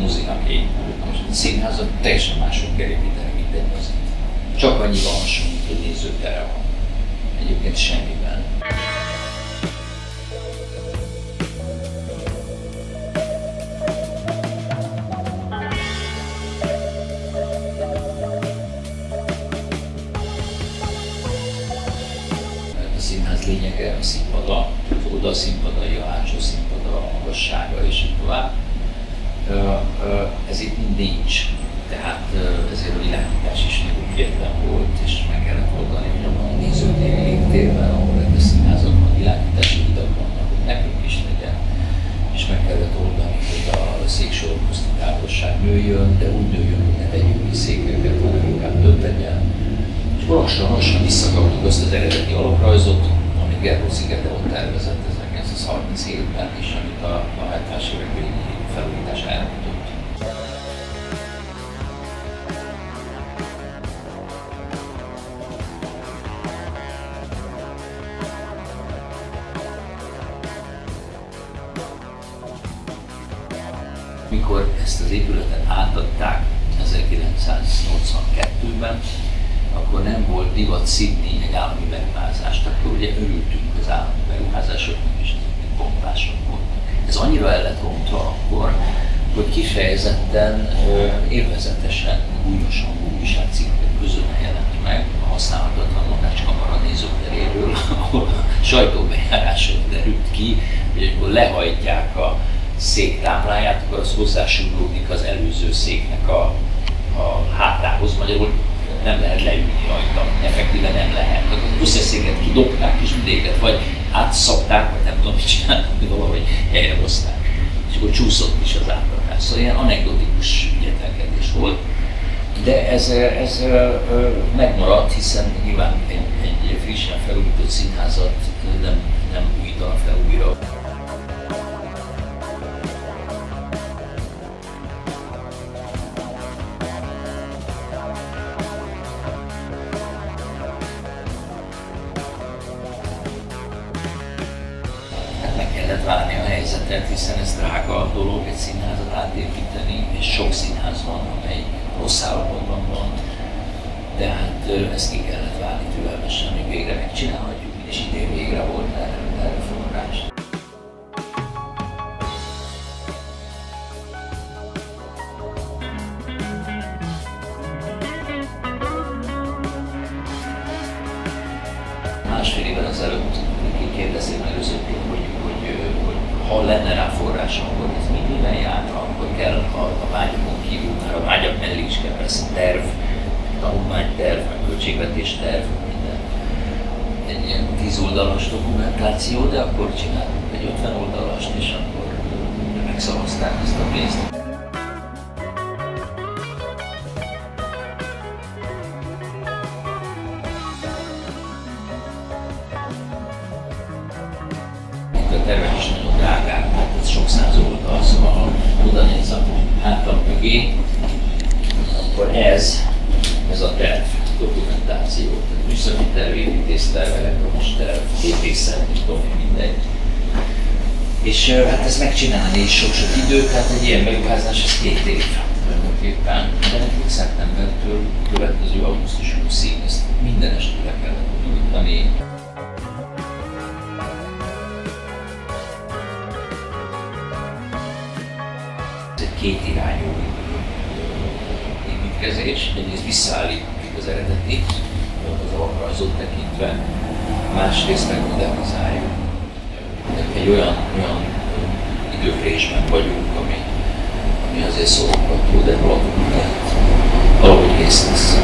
mozinak így. Most a színházat teljesen máshogy kell építeni, mint egy mozit. Csak annyiban hasonlít, hogy nézőtere van. Egyébként semmiben. A színház lényege a színpada, az oldalszínpadai, a hátsó színpada, a magassága és így tovább. Ez itt mind nincs, tehát ezért a világítás is nagyon ügyetlen volt, és meg kellett oldani, hogy abban a nézőtéri légtérben, ahol a színházakban világítási hidak vannak, hogy nekünk is legyen, és meg kellett oldani, hogy a széksorok közti távolság nőjön, de úgy nőjön, hogy ne tegyünk ki székeket, hanem inkább több legyen. És lassan visszakaptuk azt az eredeti alaprajzot, amit Gergó Szigeteon tervezett 1937-ben, és amit a 70-es évek végi felújítás elmondott. Mikor ezt az épületet átadták 1982-ben, akkor nem volt divat szidni egy állami beruházást, akkor ugye örültünk az állami beruházásoknak, és ezek pompások voltak. Ez annyira el lett rontva akkor, hogy kifejezetten, élvezetesen, újos hangú újságcikkek között jelent meg a használhatatlan Lukács-kamara nézőteréről, ahol a sajtóbejárásról derült ki, hogy amikor lehajtják a szék támláját, akkor az hozzásúrlódik az előző széknek a hátához, magyarul nem lehet leülni rajta, effektíven nem lehet. Az összeszéket kidobták és vidéket, vagy átszapták, vagy nem tudom, mit csináltak, hogy valahogy helyrehozták. És akkor csúszott is az átrakás. Szóval ilyen anekdotikus ügyetelkedés volt. De ez megmaradt, hiszen nyilván egy frissen felújított színházat nem újítanak fel újra. Kellett várni a helyzetet, hiszen ez drága dolog egy színházat átépíteni, és sok színház van, amely rossz állapotban van, de hát ezt ki kellett várni türelmesen, hogy végre megcsinálhatjuk, és idén végre volt erre forrás. Másfél évvel ezelőtt kérdezték meg előzőként, hogy ha lenne rá forrás, akkor ez minden járna, akkor kell a vágyakon kívül, már a vágyak mellé is kell persze terv, tanulmányterv, meg költségvetésterv, minden. Egy ilyen 10 oldalas dokumentáció, de akkor csináltunk egy 50 oldalast, és akkor megszavazták ezt a pénzt. A tervek is nagyon drágák, mert ez sok száz oldal, szóval ha oda néz a hátam mögé, akkor ez a terv, dokumentáció. Műszaki terv, építészterv, elektromos terv, épészet, nem tudom, mindegy. És hát ezt megcsinálni is sok-sok idő, tehát egy ilyen beruházás, ez 2 év tulajdonképpen. De nekünk szeptembertől következő augusztus 20-ig ezt minden estére kellett nyújtani. Kétirányú építkezés, egyrészt visszaállítjuk az eredeti, az alaprajzot tekintve, másrészt meg modernizáljuk. Egy olyan időfrésben vagyunk, ami azért szórakoztató, de valahogy kész lesz.